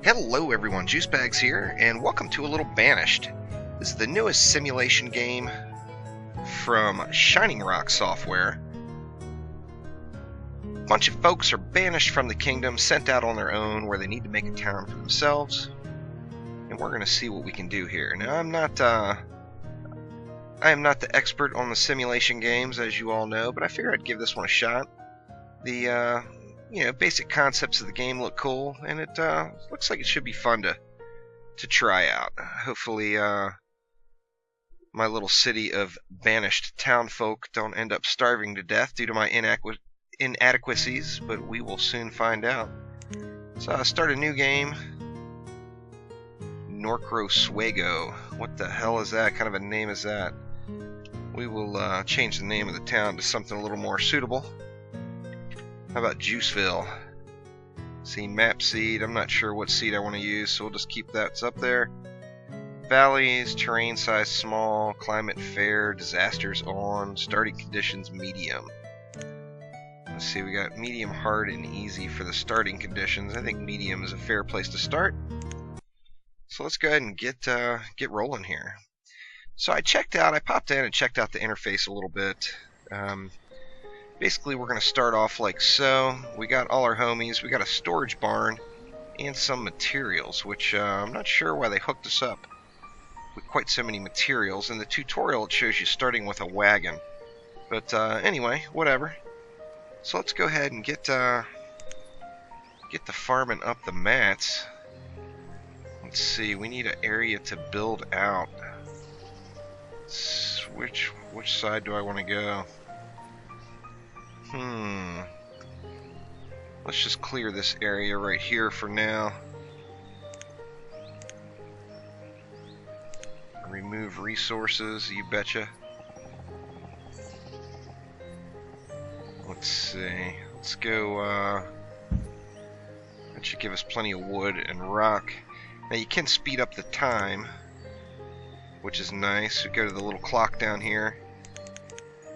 Hello everyone, Juicebags here, and welcome to a little Banished. This is the newest simulation game from Shining Rock Software. A bunch of folks are banished from the kingdom, sent out on their own where they need to make a town for themselves. And we're going to see what we can do here. Now, I am not the expert on the simulation games, as you all know, but I figured I'd give this one a shot. The basic concepts of the game look cool, and it looks like it should be fun to try out. Hopefully, my little city of banished townfolk don't end up starving to death due to my inadequacies, but we will soon find out. So I start a new game. Norcrosuego. What the hell is that? What kind of a name is that? We will change the name of the town to something a little more suitable. How about Juiceville? See, map seed. I'm not sure what seed I want to use, so we'll just keep that up there. Valleys, terrain size small, climate fair, disasters on, starting conditions medium. Let's see, we got medium, hard, and easy for the starting conditions. I think medium is a fair place to start. So let's go ahead and get rolling here. So I popped in and checked out the interface a little bit. Basically, we're going to start off like so. We got all our homies. We got a storage barn and some materials, which I'm not sure why they hooked us up with quite so many materials. In the tutorial, it shows you starting with a wagon. But anyway, whatever. So let's go ahead and get the farming up the mats. Let's see. We need an area to build out. Which side do I want to go? Let's just clear this area right here for now. Remove resources, you betcha. Let's see. Let's go, that should give us plenty of wood and rock. Now you can speed up the time, which is nice. We go to the little clock down here,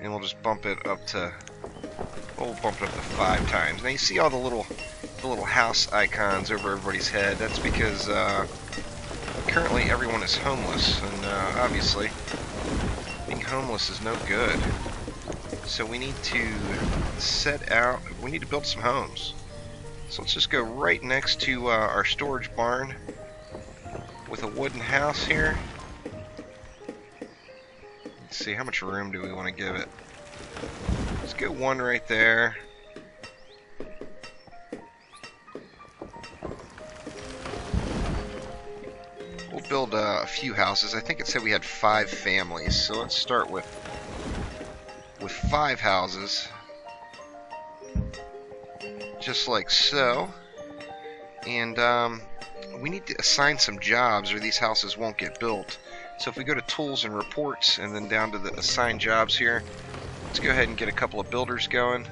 and we'll just bump it up to... We'll bump it up to 5 times. Now you see all the little house icons over everybody's head. That's because currently everyone is homeless, and obviously being homeless is no good. So we need to we need to build some homes. So let's just go right next to our storage barn with a wooden house here. Let's see, how much room do we want to give it? Let's get one right there. We'll build a few houses. I think it said we had 5 families, so let's start with 5 houses, just like so. And we need to assign some jobs, or these houses won't get built. So if we go to Tools and Reports, and then down to the Assign Jobs here. Let's go ahead and get a couple of builders going.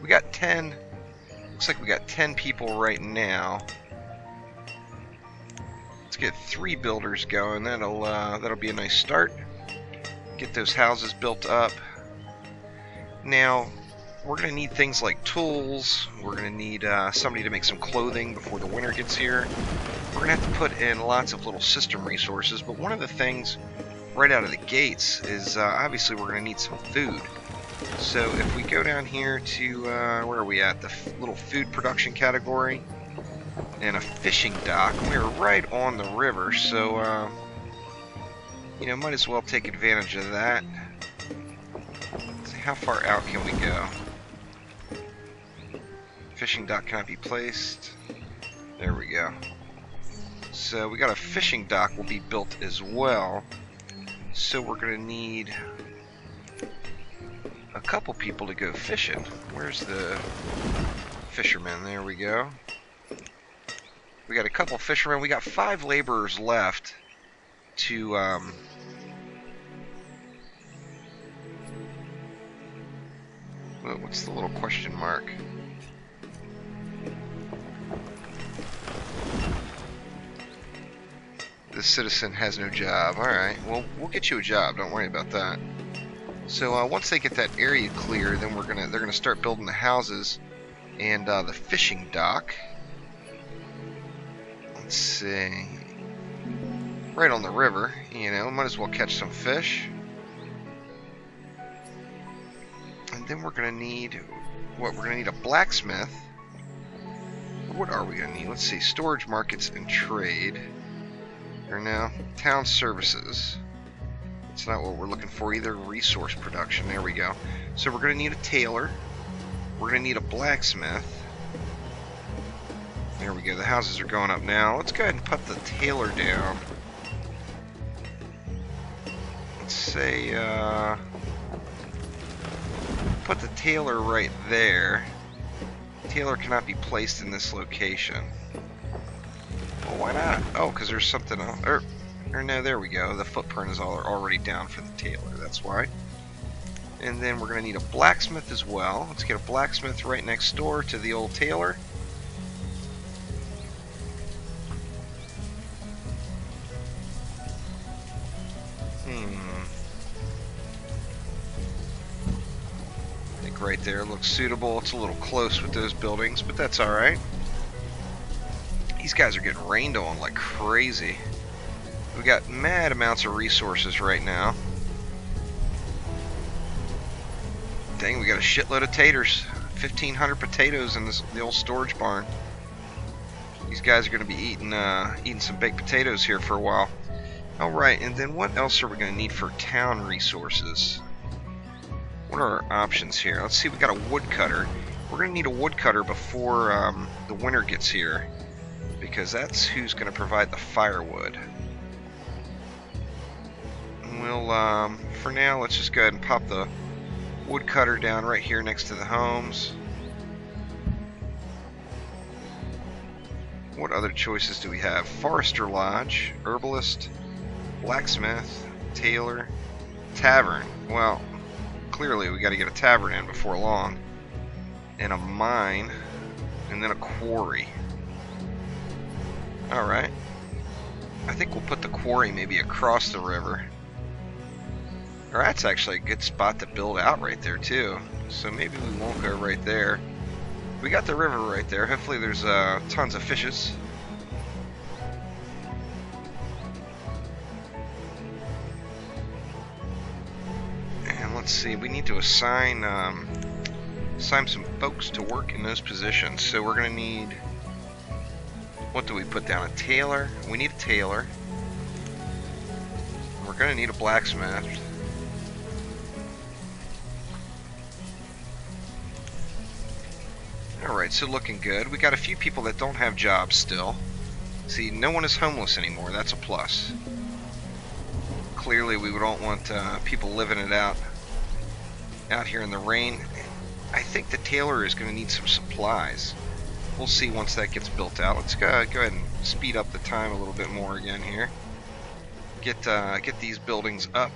We got 10. Looks like we got 10 people right now. Let's get 3 builders going. That'll be a nice start. Get those houses built up. Now we're gonna need things like tools. We're gonna need somebody to make some clothing before the winter gets here. We're gonna have to put in lots of little system resources. But one of the things right out of the gates is obviously we're gonna need some food. So if we go down here to, where are we at? The little food production category and a fishing dock. We're right on the river, so, might as well take advantage of that. Let's see, how far out can we go? Fishing dock cannot be placed. There we go. So we got a fishing dock will be built as well. So we're going to need a couple people to go fishing. Where's the fishermen? There we go. We got a couple fishermen. We got 5 laborers left to what's the little question mark? This citizen has no job. Alright, well, we'll get you a job. Don't worry about that. So once they get that area clear, then they're gonna start building the houses and the fishing dock. Let's see. Right on the river, you know, might as well catch some fish. And then we're gonna need, what, we're gonna need a blacksmith. What are we gonna need? Let's see, storage markets and trade. Or now, town services. It's not what we're looking for either. Resource production, there we go. So we're gonna need a tailor. We're gonna need a blacksmith. There we go, the houses are going up now. Let's go ahead and put the tailor down. Let's say, put the tailor right there. Tailor cannot be placed in this location. Well, why not? Oh, because there's something else. Or no, there we go. The footprint is already down for the tailor. That's why. And then we're going to need a blacksmith as well. Let's get a blacksmith right next door to the old tailor. Right there looks suitable. It's a little close with those buildings, but that's alright. These guys are getting rained on like crazy. We got mad amounts of resources right now. Dang, we got a shitload of taters. 1,500 potatoes in the old storage barn. These guys are going to be eating some baked potatoes here for a while. Alright, and then what else are we going to need for town resources? What are our options here? Let's see, we got a woodcutter. We're going to need a woodcutter before the winter gets here, because that's who's going to provide the firewood. We'll, for now, let's just go ahead and pop the woodcutter down right here next to the homes. What other choices do we have? Forester Lodge, herbalist, blacksmith, tailor, tavern. Well, clearly we got to get a tavern in before long, and a mine, and then a quarry. Alright, I think we'll put the quarry maybe across the river. Or that's actually a good spot to build out right there too, so maybe we won't go right there. We got the river right there. Hopefully there's tons of fishes. Let's see, we need to assign some folks to work in those positions. So we're going to need, what do we put down? A tailor. We need a tailor. We're going to need a blacksmith. Alright, so looking good. We got a few people that don't have jobs still. See, no one is homeless anymore. That's a plus. Clearly we don't want people living it out here in the rain. I think the tailor is going to need some supplies. We'll see once that gets built out. Let's go ahead and speed up the time a little bit more again here. Get these buildings up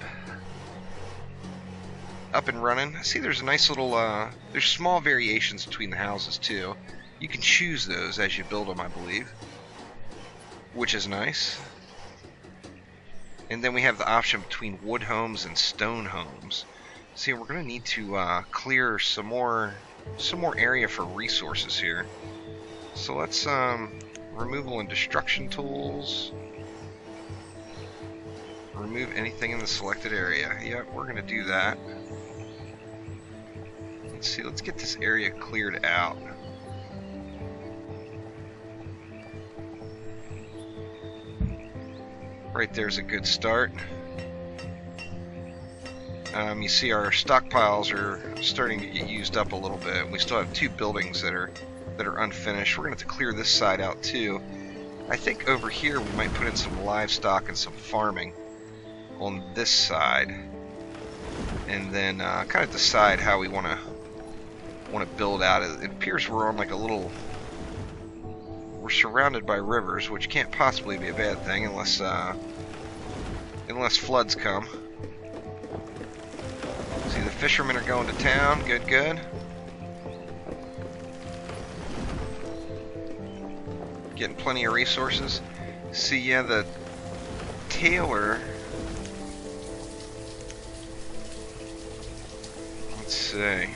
and running. See, there's a nice little there's small variations between the houses too. You can choose those as you build them, I believe, which is nice. And then we have the option between wood homes and stone homes. See, we're going to need to clear some more area for resources here. So let's removal and destruction tools. Remove anything in the selected area. Yep, we're going to do that. Let's see, let's get this area cleared out. Right there's a good start. You see our stockpiles are starting to get used up a little bit. We still have 2 buildings that are unfinished. We're going to have to clear this side out too. I think over here we might put in some livestock and some farming on this side, and then kind of decide how we want to build out. It appears we're on like a little. We're surrounded by rivers, which can't possibly be a bad thing unless floods come. See, the fishermen are going to town. Good, good. Getting plenty of resources. See, yeah, the tailor. Let's see.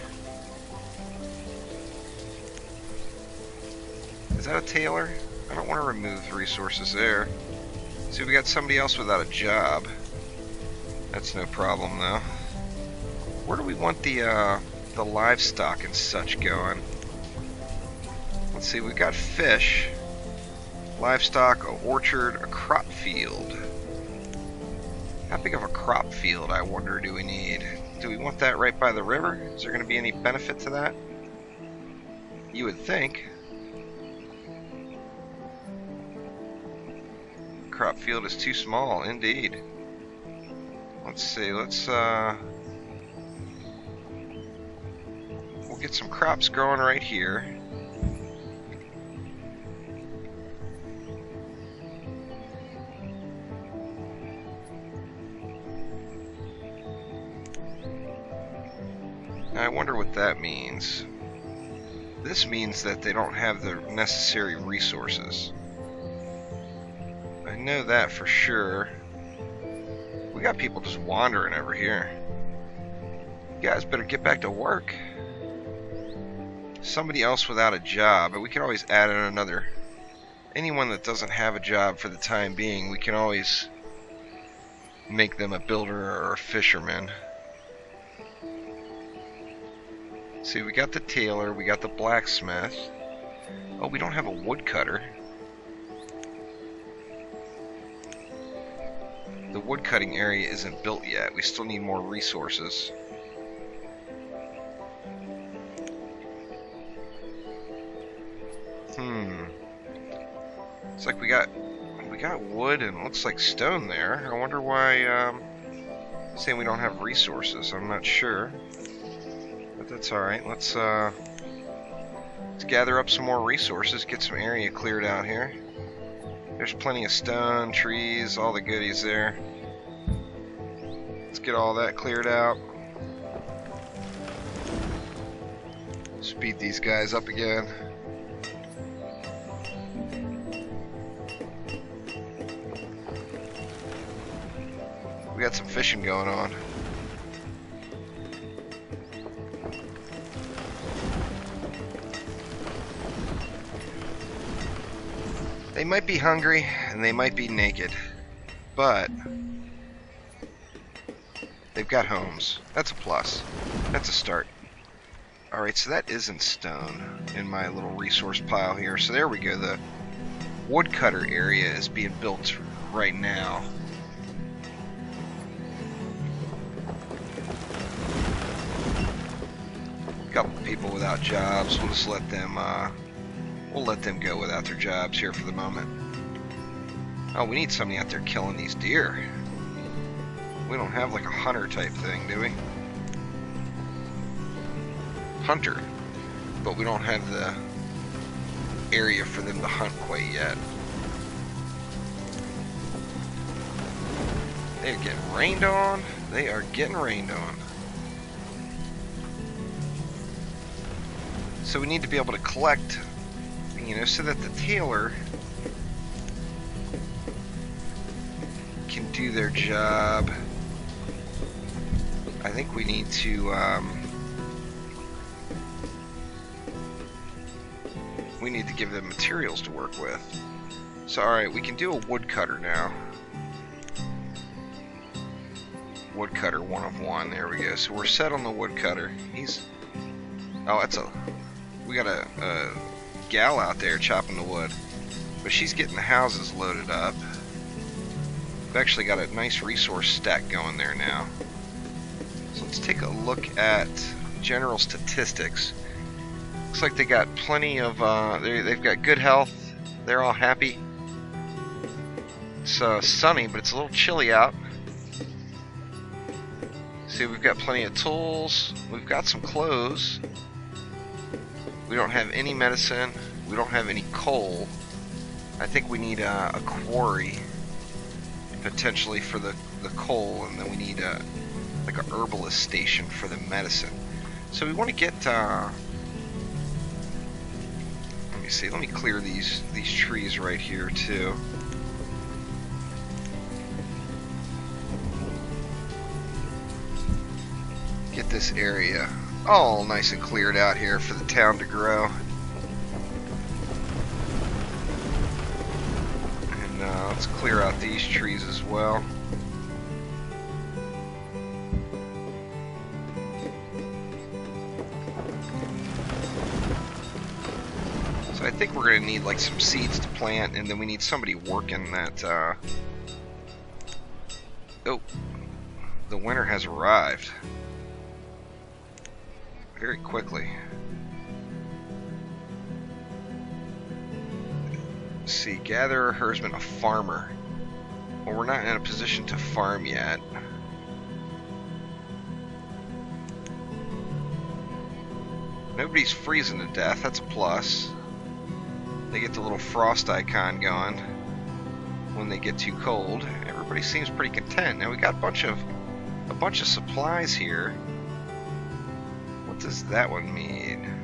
Is that a tailor? I don't want to remove the resources there. See, we got somebody else without a job. That's no problem though. Where do we want the livestock and such going? Let's see, we've got fish, livestock, an orchard, a crop field. How big of a crop field, I wonder, do we need? Do we want that right by the river? Is there going to be any benefit to that? You would think. Crop field is too small, indeed. Let's see, we'll get some crops growing right here. I wonder what that means. This means that they don't have the necessary resources. I know that for sure. We got people just wandering over here. You guys better get back to work. Somebody else without a job, but we can always add in another. Anyone that doesn't have a job for the time being, we can always make them a builder or a fisherman. See, we got the tailor, we got the blacksmith. Oh, we don't have a woodcutter. The woodcutting area isn't built yet. We still need more resources. It's like we got wood and looks like stone there. I wonder why saying we don't have resources. I'm not sure. But that's alright. Let's gather up some more resources, get some area cleared out here. There's plenty of stone, trees, all the goodies there. Let's get all that cleared out. Speed these guys up again. We got some fishing going on. They might be hungry and they might be naked, but they've got homes. That's a plus. That's a start. Alright, so that isn't stone in my little resource pile here. So there we go. The woodcutter area is being built right now. Couple people without jobs. We'll just let them go without their jobs here for the moment. Oh, we need somebody out there killing these deer. We don't have like a hunter type thing, do we? Hunter, but we don't have the area for them to hunt quite yet. They're getting rained on. They are getting rained on. So we need to be able to collect, you know, so that the tailor can do their job. I think we need to give them materials to work with. So alright, we can do a woodcutter now. Woodcutter 1 of 1, there we go. So we're set on the woodcutter. We got a gal out there chopping the wood, but she's getting the houses loaded up. We've actually got a nice resource stack going there now. So let's take a look at general statistics. Looks like they got plenty of, they've got good health. They're all happy. It's sunny, but it's a little chilly out. See, we've got plenty of tools. We've got some clothes. We don't have any medicine. We don't have any coal. I think we need a quarry potentially for the coal, and then we need like a herbalist station for the medicine. So we want to get let me see, let me clear these trees right here too. Get this area all nice and cleared out here for the town to grow. Let's clear out these trees as well. So I think we're going to need like some seeds to plant, and then we need somebody working that. Oh, the winter has arrived very quickly. Let's see, gatherer, herdsman, a farmer. Well, we're not in a position to farm yet. Nobody's freezing to death, that's a plus. They get the little frost icon going when they get too cold. Everybody seems pretty content. Now we got a bunch of supplies here. What does that one mean?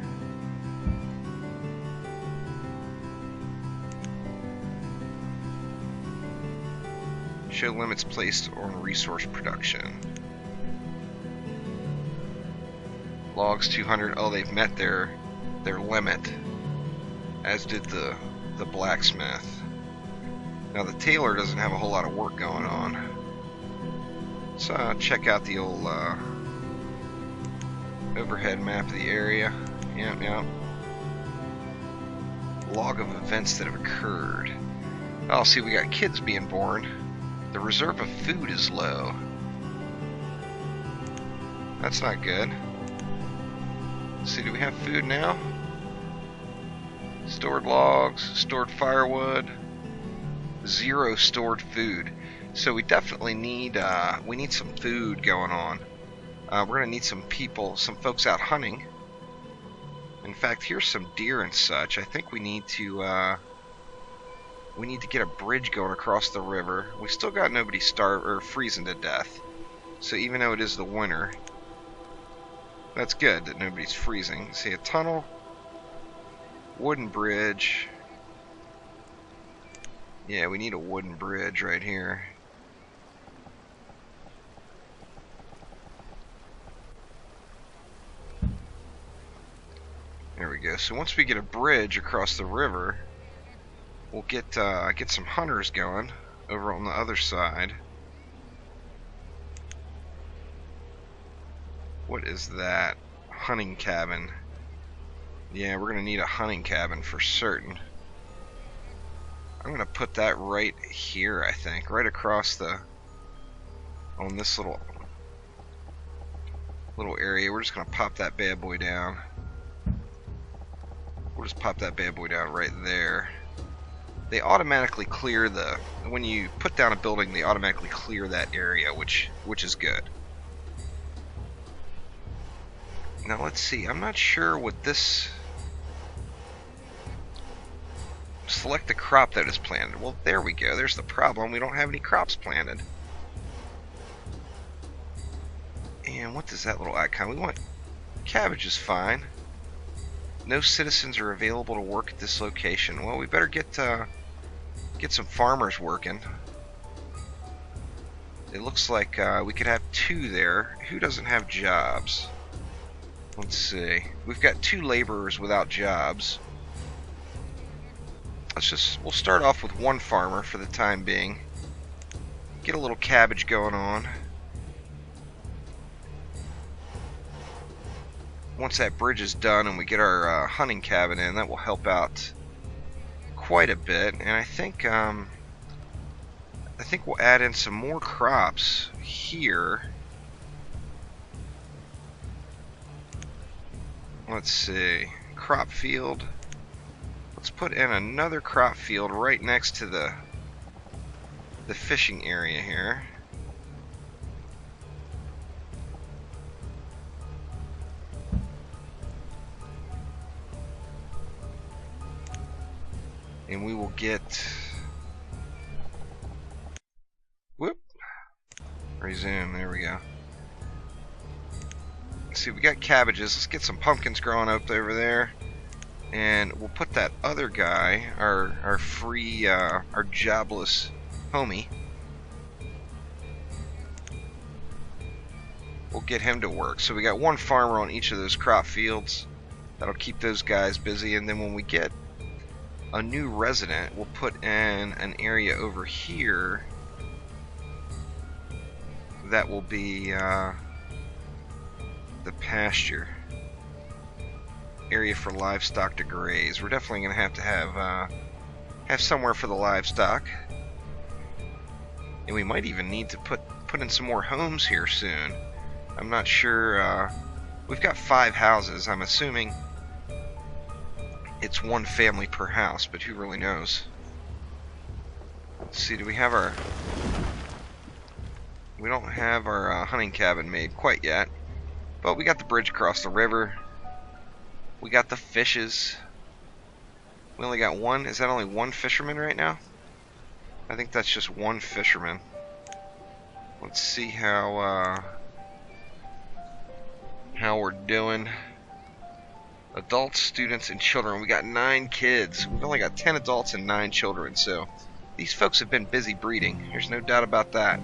Show limits placed on resource production. Logs 200. Oh, they've met their limit, as did the blacksmith. Now the tailor doesn't have a whole lot of work going on. Let's check out the old overhead map of the area. Yep. Log of events that have occurred. Oh, see, we got kids being born. The reserve of food is low. That's not good. Let's see, do we have food now? Stored logs, stored firewood, 0 stored food. So we definitely need we need some food going on. We're gonna need some folks out hunting. In fact, here's some deer and such. I think we need to get a bridge going across the river. We still got nobody freezing to death. So even though it is the winter, that's good that nobody's freezing. See, a tunnel, wooden bridge. Yeah, we need a wooden bridge right here. There we go. So once we get a bridge across the river, we'll get some hunters going over on the other side. What is that? Hunting cabin. Yeah, we're gonna need a hunting cabin for certain. I'm gonna put that right here, I think, right across on this little area. We're just gonna pop that bad boy down. We'll just pop that bad boy down right there. They automatically clear when you put down a building, they automatically clear that area, which is good. Now let's see, I'm not sure what this... Select the crop that is planted. Well, there we go. There's the problem. We don't have any crops planted. And what does that little icon? We want cabbage is fine. No citizens are available to work at this location. Well, we better get some farmers working. It looks like we could have 2 there. Who doesn't have jobs? Let's see. We've got 2 laborers without jobs. We'll start off with 1 farmer for the time being. Get a little cabbage going on. Once that bridge is done and we get our hunting cabin in, that will help out quite a bit. And I think we'll add in some more crops here. Let's see, crop field. Let's put in another crop field right next to the fishing area here. And we will get... Whoop! Resume, there we go. Let's see, we got cabbages. Let's get some pumpkins growing up over there. And we'll put that other guy, our free, our jobless homie. We'll get him to work. So we got 1 farmer on each of those crop fields. That'll keep those guys busy. And then when we get a new resident, we'll put in an area over here that will be the pasture area for livestock to graze. We're definitely going to have somewhere for the livestock, and we might even need to put in some more homes here soon. I'm not sure. We've got 5 houses. I'm assuming it's 1 family per house, but who really knows? Let's see, do we have our... We don't have our hunting cabin made quite yet, but we got the bridge across the river. We got the fishes. We only got 1. Is that only 1 fisherman right now? I think that's just 1 fisherman. Let's see how we're doing. Adults, students, and children. We got 9 kids. We've only got 10 adults and 9 children, so these folks have been busy breeding. There's no doubt about that.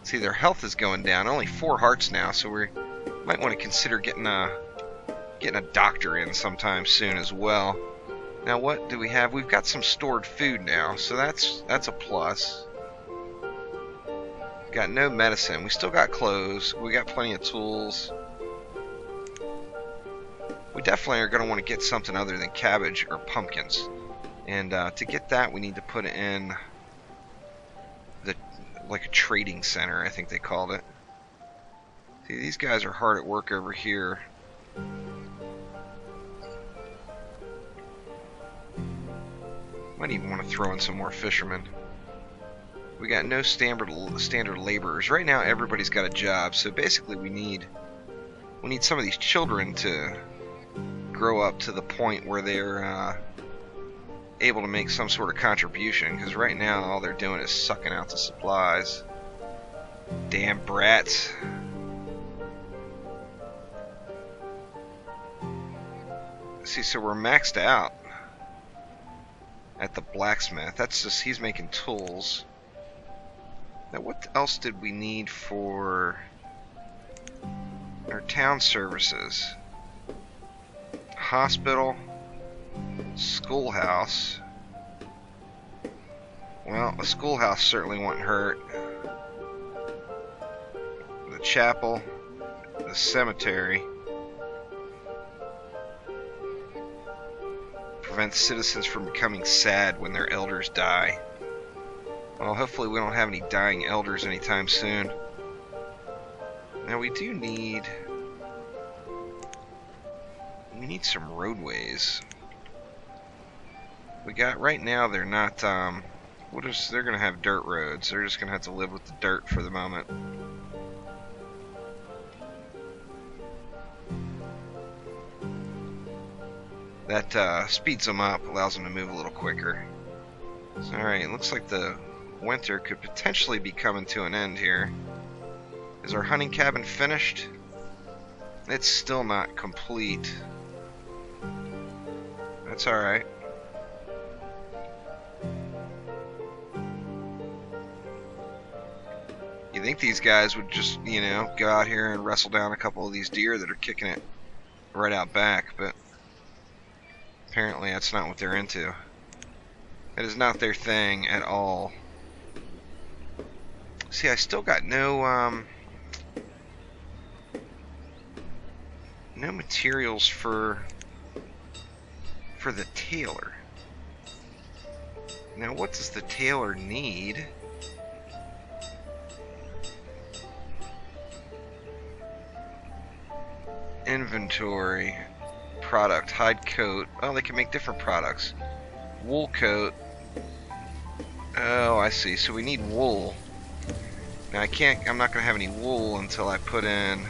See, their health is going down. Only 4 hearts now, so we might want to consider getting a doctor in sometime soon as well. Now, what do we have? We've got some stored food now, so that's a plus. Got no medicine. We still got clothes. We got plenty of tools. We definitely are going to want to get something other than cabbage or pumpkins. And to get that, we need to put in like a trading center, I think they called it. See, these guys are hard at work over here. Might even want to throw in some more fishermen. We got no standard laborers. Right now everybody's got a job, so basically we need some of these children to grow up to the point where they're able to make some sort of contribution, because right now all they're doing is sucking out the supplies. Damn brats. See, so we're maxed out at the blacksmith. That's just, he's making tools. Now, what else did we need for our town services? Hospital, schoolhouse. Well, the schoolhouse certainly wouldn't hurt. The chapel, the cemetery. Prevent citizens from becoming sad when their elders die. Well, hopefully we don't have any dying elders anytime soon. Now we do need... We need some roadways. We got, right now they're not, they're gonna have dirt roads. They're just gonna have to live with the dirt for the moment. That speeds them up, allows them to move a little quicker. So, alright, it looks like the winter could potentially be coming to an end here. Is our hunting cabin finished? It's still not complete. That's alright. You think these guys would just, you know, go out here and wrestle down a couple of these deer that are kicking it right out back, but apparently that's not what they're into. It is not their thing at all. See, I still got no materials for the tailor. Now, what does the tailor need? Inventory, product, hide coat. Oh, they can make different products. Wool coat. Oh, I see. So we need wool. Now I'm not going to have any wool until I put in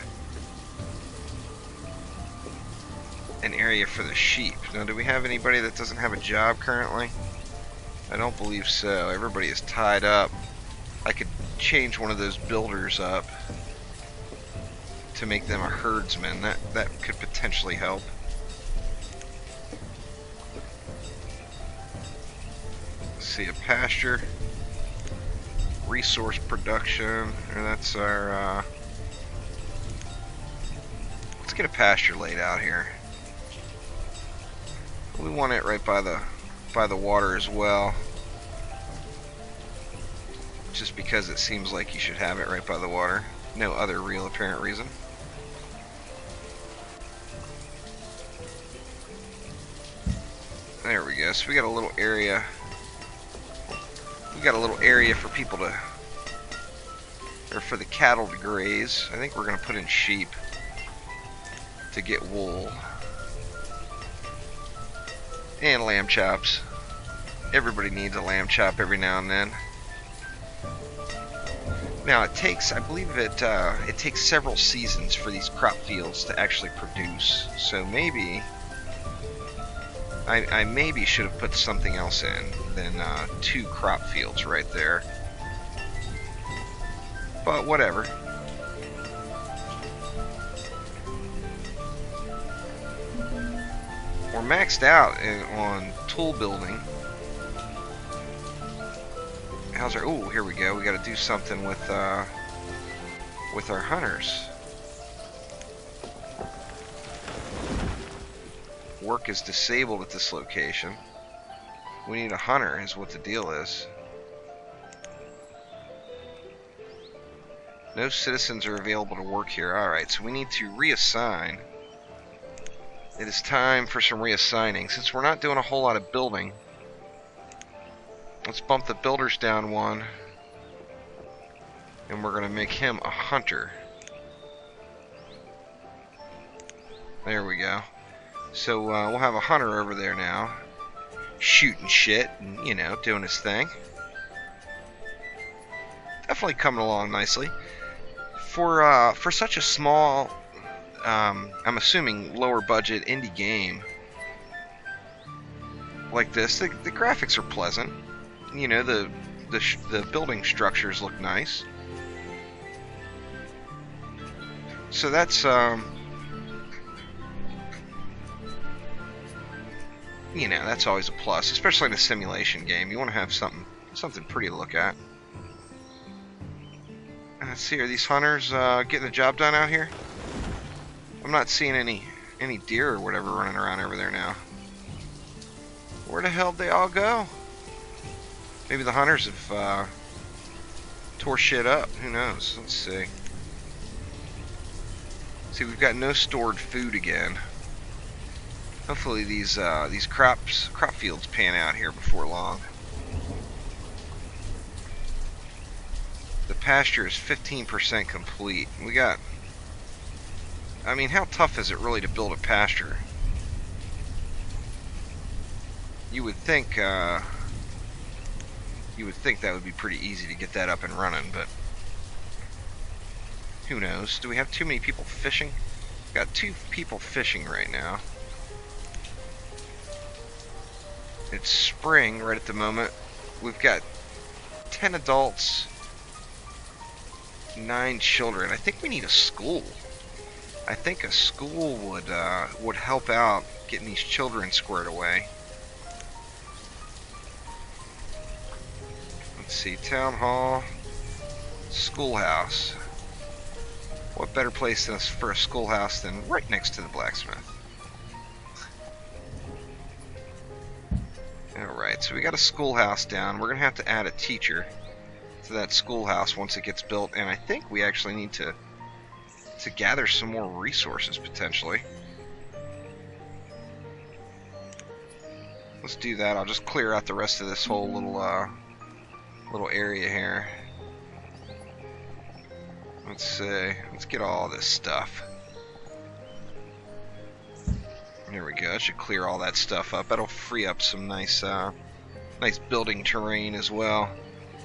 an area for the sheep. Now, do we have anybody that doesn't have a job currently? I don't believe so. Everybody is tied up. I could change one of those builders up to make them a herdsman. That could potentially help. Let's see, a pasture. Resource production, and that's our let's get a pasture laid out here. We want it right by the water as well. Just because it seems like you should have it right by the water. No other real apparent reason. There we go. So we got a little area. We got a little area for people to, or for the cattle to graze. I think we're going to put in sheep to get wool. And lamb chops. Everybody needs a lamb chop every now and then. Now it takes, I believe it takes several seasons for these crop fields to actually produce. So maybe, I maybe should have put something else in than 2 crop fields right there. But whatever. We're maxed out on tool building. How's our? Oh, here we go. We got to do something with our hunters. Work is disabled at this location. We need a hunter, is what the deal is. No citizens are available to work here. Alright, so we need to reassign. It is time for some reassigning. Since we're not doing a whole lot of building, let's bump the builders down 1. And we're going to make him a hunter. There we go. So we'll have a hunter over there now. Shooting shit and, you know, doing his thing. Definitely coming along nicely. For such a small, I'm assuming lower budget indie game like this, the graphics are pleasant. You know, the building structures look nice. So that's you know, that's always a plus, especially in a simulation game. You want to have something pretty to look at. Let's see, are these hunters getting the job done out here? I'm not seeing any deer or whatever running around over there now. Where the hell did they all go? Maybe the hunters have tore shit up. Who knows? Let's see. See, we've got no stored food again. Hopefully these crop fields pan out here before long. The pasture is 15% complete. We got, I mean, how tough is it really to build a pasture? You would think that would be pretty easy to get that up and running, but who knows? Do we have too many people fishing? We've got 2 people fishing right now. It's spring right at the moment. We've got 10 adults, 9 children. I think we need a school. I think a school would help out getting these children squared away. Let's see, town hall, schoolhouse. What better place for a schoolhouse than right next to the blacksmith? Alright, so we got a schoolhouse down. We're going to have to add a teacher to that schoolhouse once it gets built, and I think we actually need to gather some more resources, potentially. Let's do that. I'll just clear out the rest of this whole little area here. Let's see. Let's get all this stuff. There we go. That should clear all that stuff up. That'll free up some nice building terrain as well.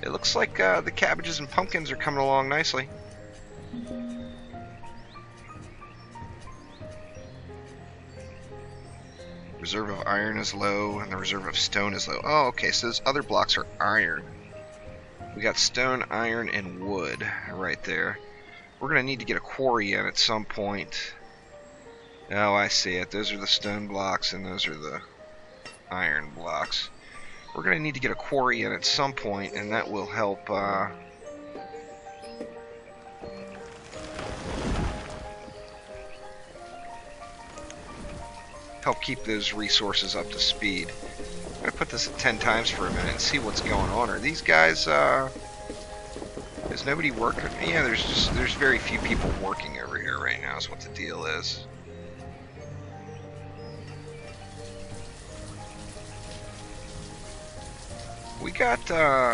It looks like the cabbages and pumpkins are coming along nicely. Reserve of iron is low, and the reserve of stone is low. Oh, okay, so those other blocks are iron. We got stone, iron, and wood right there. We're going to need to get a quarry in at some point. Oh, I see it. Those are the stone blocks, and those are the iron blocks. We're going to need to get a quarry in at some point, and that will help help keep those resources up to speed. I'm going to put this at 10 times for a minute and see what's going on. Are these guys, is nobody working? Yeah, there's very few people working over here right now is what the deal is.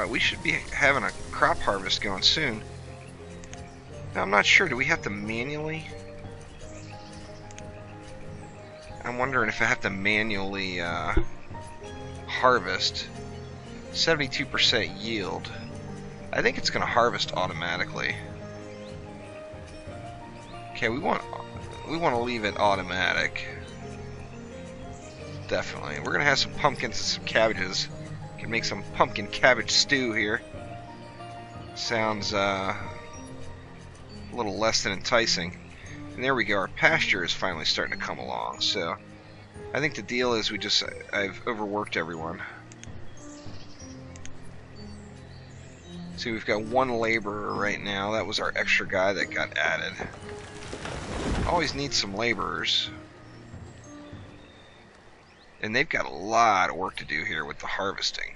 We should be having a crop harvest going soon. Now, I'm not sure, do we have to manually? I'm wondering if I have to manually harvest. 72% yield. I think it's going to harvest automatically. Okay, we want to leave it automatic. Definitely. We're going to have some pumpkins and some cabbages. Can make some pumpkin cabbage stew here. Sounds a little less than enticing. And there we go. Our pasture is finally starting to come along. So I think the deal is I've overworked everyone. See, we've got one laborer right now. That was our extra guy that got added. Always need some laborers. And they've got a lot of work to do here with the harvesting.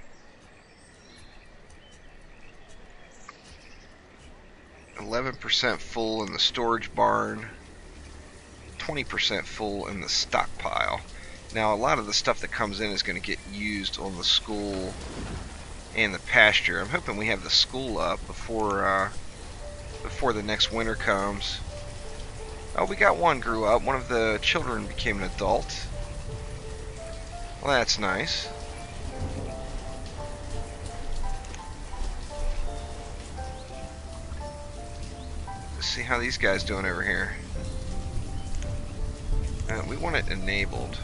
11% full in the storage barn. 20% full in the stockpile. Now, a lot of the stuff that comes in is going to get used on the school and the pasture. I'm hoping we have the school up before the next winter comes. Oh, we got one grew up. One of the children became an adult. Well, that's nice. Let's see how these guys doing over here. We want it enabled.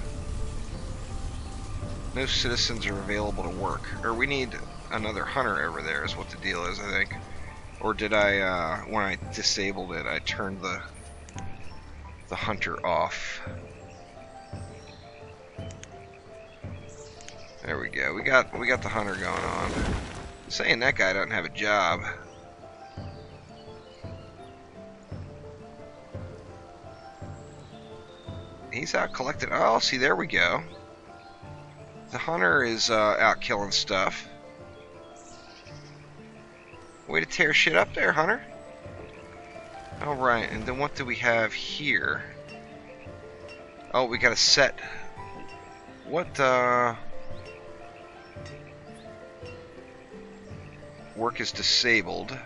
No citizens are available to work. Or we need another hunter over there is what the deal is, I think. Or did I, when I disabled it, I turned the hunter off. There we go. We got the hunter going on. Saying that guy doesn't have a job. He's out collecting. Oh, see, there we go. The hunter is out killing stuff. Way to tear shit up there, hunter. Alright, and then what do we have here? Oh, we got a set. What, work is disabled.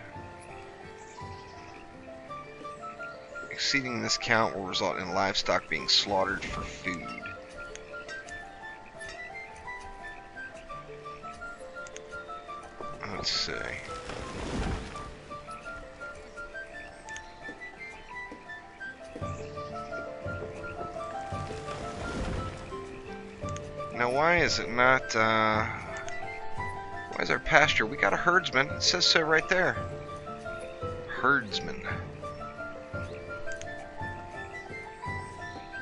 Exceeding this count will result in livestock being slaughtered for food. Let's see. Now, why is it not, why is our pasture? We got a herdsman. It says so right there. Herdsman.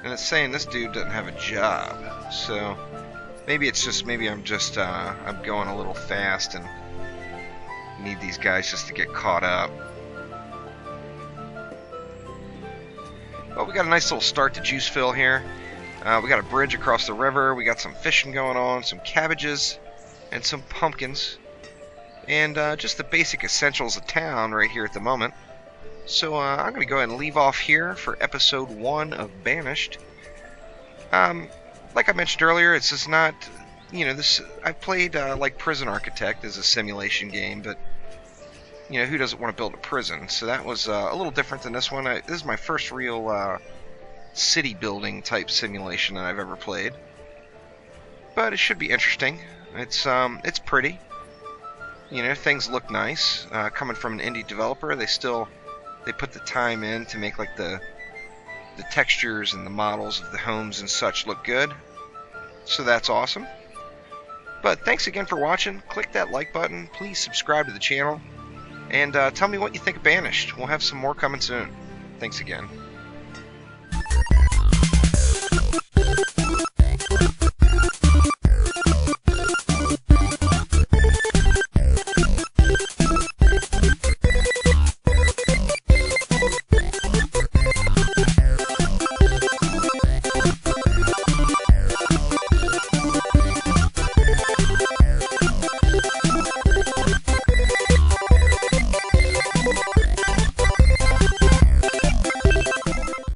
And it's saying this dude doesn't have a job. So, maybe it's just, maybe I'm just, I'm going a little fast and need these guys just to get caught up. Well, we got a nice little start to Juiceville here. We got a bridge across the river. We got some fishing going on, some cabbages, and some pumpkins. And just the basic essentials of town right here at the moment. So I'm going to go ahead and leave off here for episode 1 of Banished. Like I mentioned earlier, it's just not, you know, this. I played like Prison Architect as a simulation game, but you know, who doesn't want to build a prison? So that was a little different than this one. This is my first real city building type simulation that I've ever played, but it should be interesting. It's pretty. You know, things look nice. Coming from an indie developer, they put the time in to make like the textures and the models of the homes and such look good. So that's awesome. But thanks again for watching. Click that like button. Please subscribe to the channel. And tell me what you think of Banished. We'll have some more coming soon. Thanks again.